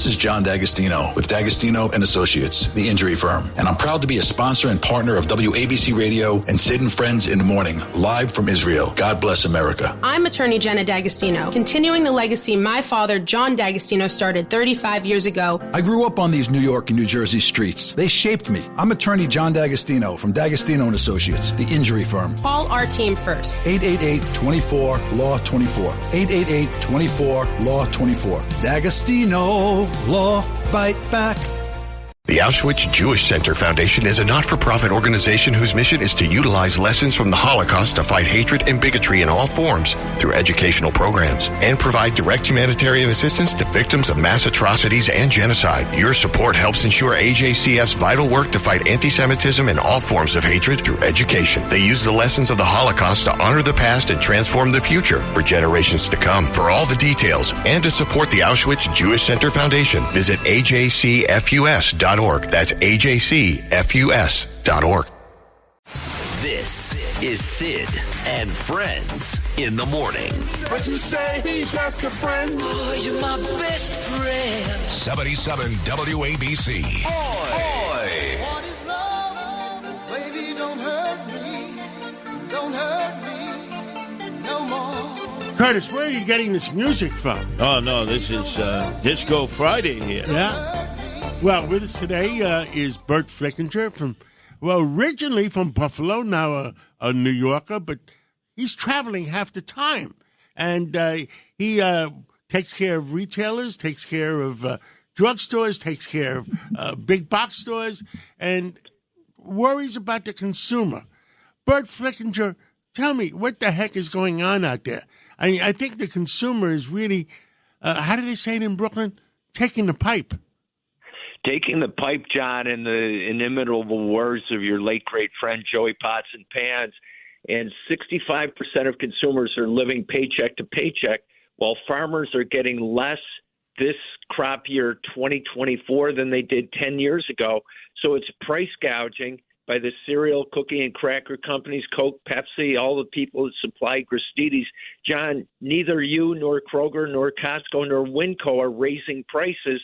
is John D'Agostino with D'Agostino and Associates, the injury firm, and I'm proud to be a sponsor and partner of WABC Radio and Sid and Friends in the Morning, live from Israel. God bless America. I'm attorney Jenna D'Agostino, continuing the legacy my father, John D'Agostino, started 35 years ago. I grew up on these New York and New Jersey streets. They shaped me. I'm attorney John D'Agostino from D'Agostino and Associates, the injury firm. Call our team first. 888-24-LAW-24. 888-24-LAW-24. D'Agostino Law Bite Back. The Auschwitz Jewish Center Foundation is a not-for-profit organization whose mission is to utilize lessons from the Holocaust to fight hatred and bigotry in all forms through educational programs and provide direct humanitarian assistance to victims of mass atrocities and genocide. Your support helps ensure AJCF's vital work to fight anti-Semitism and all forms of hatred through education. They use the lessons of the Holocaust to honor the past and transform the future for generations to come. For all the details and to support the Auschwitz Jewish Center Foundation, visit ajcfus.org. That's ajcfus.org. This is Sid and Friends in the Morning. But you say he's just a friend. Oh, you're my best friend. 77 WABC. Boy. What is love? Baby, don't hurt me. Don't hurt me no more. Curtis, where are you getting this music from? Oh, no, this is Disco Friday here. Yeah? Well, with us today is Burt Flickinger originally from Buffalo, now a New Yorker, but he's traveling half the time. And he takes care of retailers, takes care of drugstores, takes care of big box stores, and worries about the consumer. Burt Flickinger, tell me, what the heck is going on out there? I think the consumer is really, how do they say it in Brooklyn? Taking the pipe. Taking the pipe, John, in the inimitable words of your late great friend Joey Potts and Pans, and 65% of consumers are living paycheck to paycheck, while farmers are getting less this crop year 2024 than they did 10 years ago. So it's price gouging by the cereal, cookie, and cracker companies, Coke, Pepsi, all the people that supply Gristedes. John, neither you nor Kroger nor Costco nor Winco are raising prices.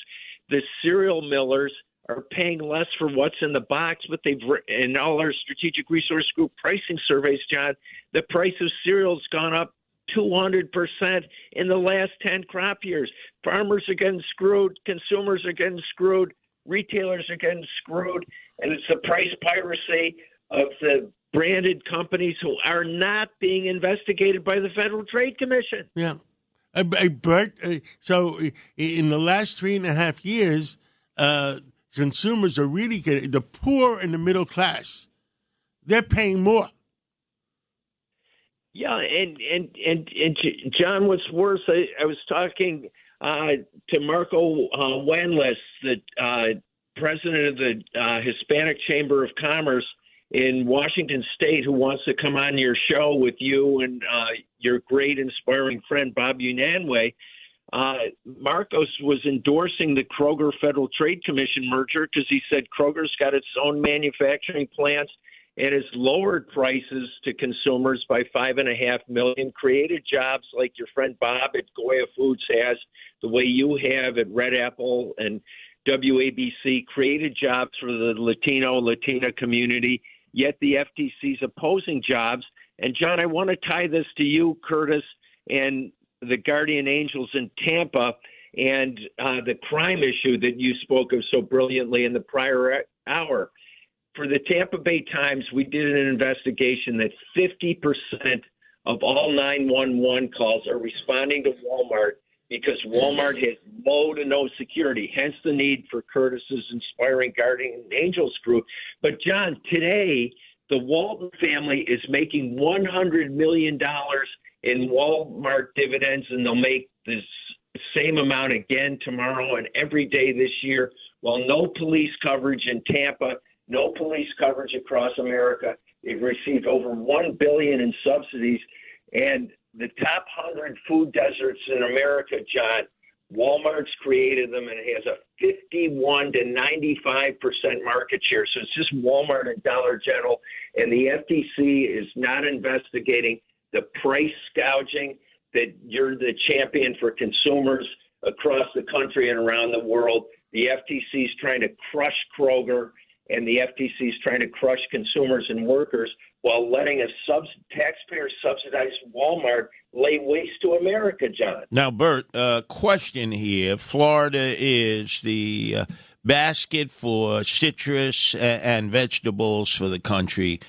The cereal millers are paying less for what's in the box, but in all our strategic resource group pricing surveys, John, the price of cereal has gone up 200% in the last 10 crop years. Farmers are getting screwed. Consumers are getting screwed. Retailers are getting screwed. And it's the price piracy of the branded companies who are not being investigated by the Federal Trade Commission. Yeah. Bert, so in the last 3.5 years, consumers are really getting, the poor and the middle class, they're paying more. Yeah, and John, what's worse, I was talking to Marco Wanlis, the president of the Hispanic Chamber of Commerce in Washington State, who wants to come on your show with you and your great, inspiring friend, Bob Unanue. Marcos was endorsing the Kroger Federal Trade Commission merger because he said Kroger's got its own manufacturing plants and has lowered prices to consumers by 5.5 million, created jobs like your friend Bob at Goya Foods has, the way you have at Red Apple and WABC, created jobs for the Latina community, yet the FTC is opposing jobs. And, John, I want to tie this to you, Curtis, and the Guardian Angels in Tampa and the crime issue that you spoke of so brilliantly in the prior hour. For the Tampa Bay Times, we did an investigation that 50% of all 911 calls are responding to Walmart because Walmart has low to no security, hence the need for Curtis's Inspiring Guardian Angels group. But, John, today the Walton family is making $100 million in Walmart dividends, and they'll make this same amount again tomorrow and every day this year, while no police coverage in Tampa, no police coverage across America. They've received over $1 billion in subsidies. And the top 100 food deserts in America, John, Walmart's created them, and it has a 51 to 95% market share. So it's just Walmart and Dollar General. And the FTC is not investigating the price gouging that you're the champion for consumers across the country and around the world. The FTC is trying to crush Kroger, and the FTC is trying to crush consumers and workers while letting a taxpayer-subsidized Walmart lay waste to America, John. Now, Bert, question here. Florida is the basket for citrus and vegetables for the country.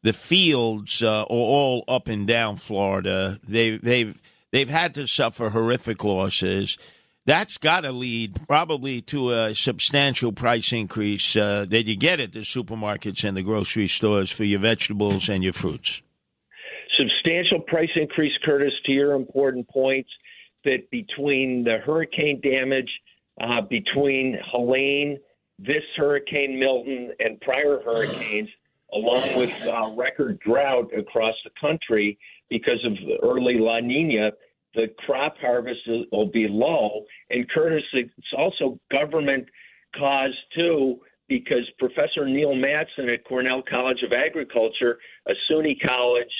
The fields are all up and down Florida. They've had to suffer horrific losses. That's got to lead probably to a substantial price increase that you get at the supermarkets and the grocery stores for your vegetables and your fruits. Substantial price increase, Curtis, to your important points, that between the hurricane damage, between Helene, this Hurricane Milton, and prior hurricanes, along with record drought across the country because of the early La Nina, the crop harvest will be low. And Curtis, it's also government caused too, because Professor Neil Mattson at Cornell College of Agriculture, a SUNY college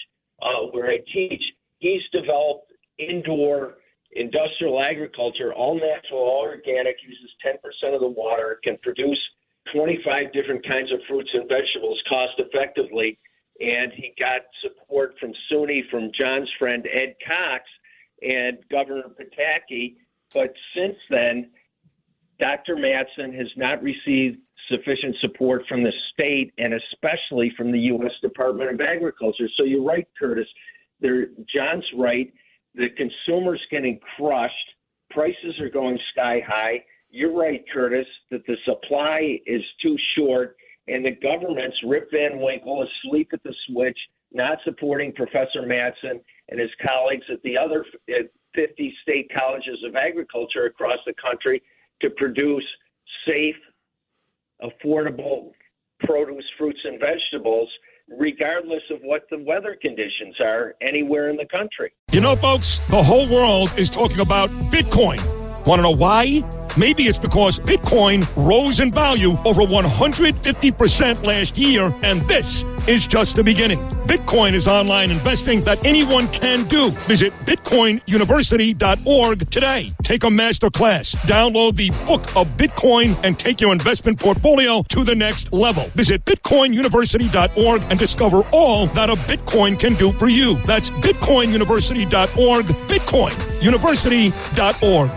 where I teach, he's developed indoor industrial agriculture, all natural, all organic, uses 10% of the water, can produce 25 different kinds of fruits and vegetables cost effectively. And he got support from SUNY, from John's friend Ed Cox, and Governor Pataki. But since then, Dr. Mattson has not received sufficient support from the state and especially from the U.S. Department of Agriculture. So you're right, Curtis. John's right. The consumer's getting crushed. Prices are going sky high. You're right, Curtis, that the supply is too short, and the government's Rip Van Winkle asleep at the switch, not supporting Professor Mattson and his colleagues at the other 50 state colleges of agriculture across the country to produce safe, affordable produce, fruits, and vegetables, regardless of what the weather conditions are anywhere in the country. You know, folks, the whole world is talking about Bitcoin. Want to know why? Maybe it's because Bitcoin rose in value over 150% last year, and this is just the beginning. Bitcoin is online investing that anyone can do. Visit bitcoinuniversity.org today. Take a master class. Download the Book of Bitcoin and take your investment portfolio to the next level. Visit bitcoinuniversity.org and discover all that a Bitcoin can do for you. That's bitcoinuniversity.org, bitcoinuniversity.org.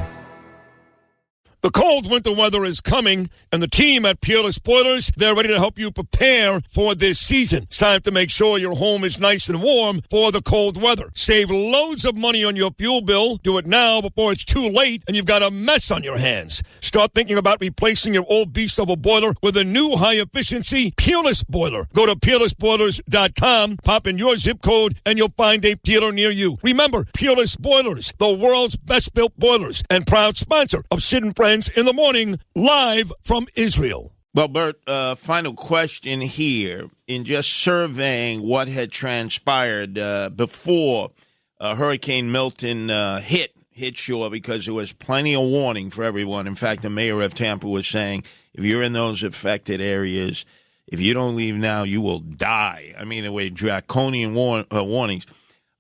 The cold winter weather is coming, and the team at Peerless Boilers, they're ready to help you prepare for this season. It's time to make sure your home is nice and warm for the cold weather. Save loads of money on your fuel bill. Do it now before it's too late and you've got a mess on your hands. Start thinking about replacing your old beast of a boiler with a new high-efficiency Peerless Boiler. Go to peerlessboilers.com, pop in your zip code, and you'll find a dealer near you. Remember, Peerless Boilers, the world's best-built boilers, and proud sponsor of Sid and Friends in the Morning, live from Israel. Well, Bert, final question here. In just surveying what had transpired before Hurricane Milton hit shore, because there was plenty of warning for everyone. In fact, the mayor of Tampa was saying, if you're in those affected areas, if you don't leave now, you will die. I mean, the way draconian warnings.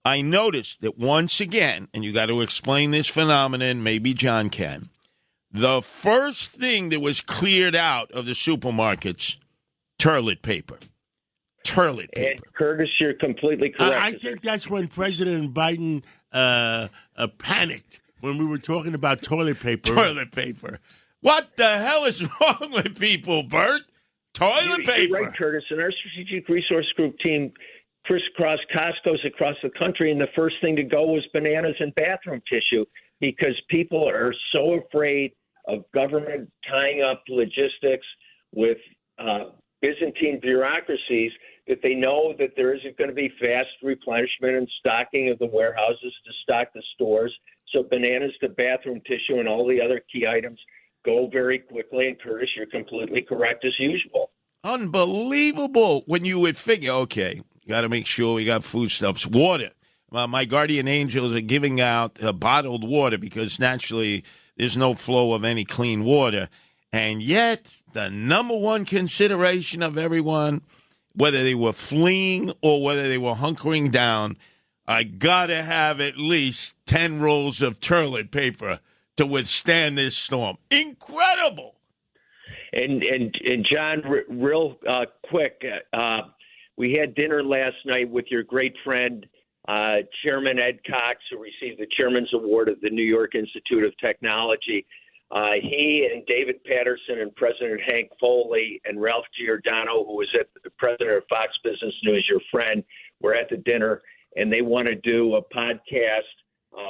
I noticed that once again, and you got to explain this phenomenon, maybe John can, the first thing that was cleared out of the supermarkets, toilet paper. Toilet paper. And Curtis, you're completely correct. I think that's when President Biden panicked when we were talking about toilet paper. Toilet paper. What the hell is wrong with people, Bert? Toilet paper. You're right, Curtis. And our Strategic Resource Group team crisscrossed Costco's across the country, and the first thing to go was bananas and bathroom tissue, because people are so afraid of government tying up logistics with Byzantine bureaucracies that they know that there isn't going to be fast replenishment and stocking of the warehouses to stock the stores. So bananas to bathroom tissue and all the other key items go very quickly. And Curtis, you're completely correct as usual. Unbelievable. When you would figure, okay, got to make sure we got foodstuffs, water. My guardian angels are giving out bottled water because naturally there's no flow of any clean water. And yet the number one consideration of everyone, whether they were fleeing or whether they were hunkering down, I got to have at least 10 rolls of toilet paper to withstand this storm. Incredible. And John, real quick, we had dinner last night with your great friend, Chairman Ed Cox, who received the Chairman's Award of the New York Institute of Technology. He and David Patterson and President Hank Foley and Ralph Giordano, who was the president of Fox Business News, your friend, were at the dinner, and they want to do a podcast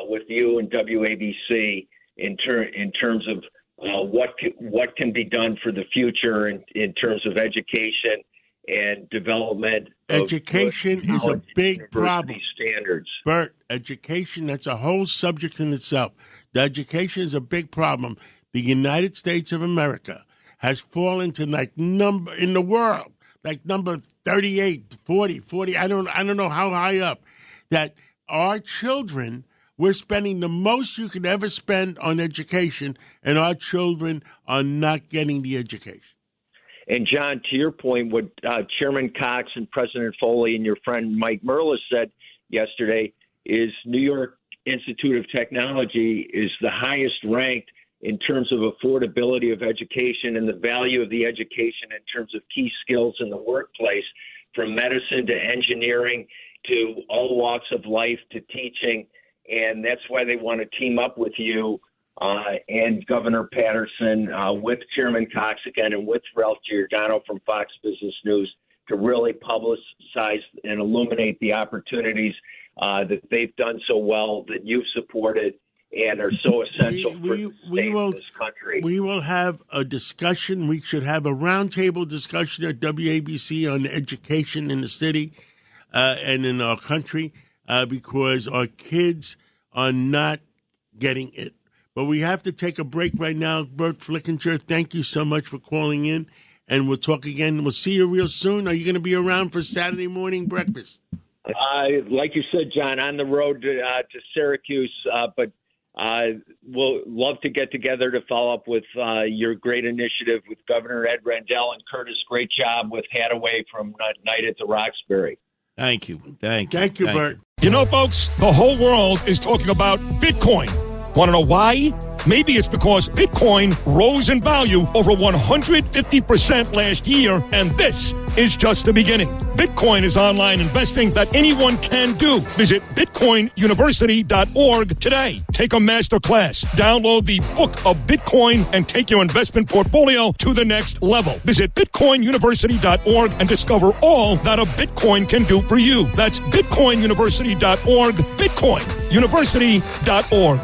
with you and WABC in terms of what can be done for the future in terms of education and development. Education is a big problem. Standards. Burt, education, that's a whole subject in itself. The education is a big problem. The United States of America has fallen to number in the world, number 38, 40. I don't know how high up. That our children, we're spending the most you could ever spend on education, and our children are not getting the education. And, John, to your point, what Chairman Cox and President Foley and your friend Mike Merlis said yesterday is New York Institute of Technology is the highest ranked in terms of affordability of education and the value of the education in terms of key skills in the workplace, from medicine to engineering to all walks of life to teaching. And that's why they want to team up with you and Governor Patterson, with Chairman Cox again, and with Ralph Giordano from Fox Business News to really publicize and illuminate the opportunities that they've done so well, that you've supported, and are so essential for this country. We will have a discussion. We should have a roundtable discussion at WABC on education in the city and in our country because our kids are not getting it. But we have to take a break right now. Burt Flickinger, thank you so much for calling in, and we'll talk again. We'll see you real soon. Are you going to be around for Saturday morning breakfast? Like you said, John, on the road to Syracuse, but we'll love to get together to follow up with your great initiative with Governor Ed Rendell and Curtis. Great job with Hadaway from Night at the Roxbury. Thank you, Thank you, Burt. You know, folks, the whole world is talking about Bitcoin. Want to know why? Maybe it's because Bitcoin rose in value over 150% last year, and this is just the beginning. Bitcoin is online investing that anyone can do. Visit bitcoinuniversity.org today. Take a master class, download the book of Bitcoin, and take your investment portfolio to the next level. Visit bitcoinuniversity.org and discover all that a Bitcoin can do for you. That's bitcoinuniversity.org, bitcoinuniversity.org.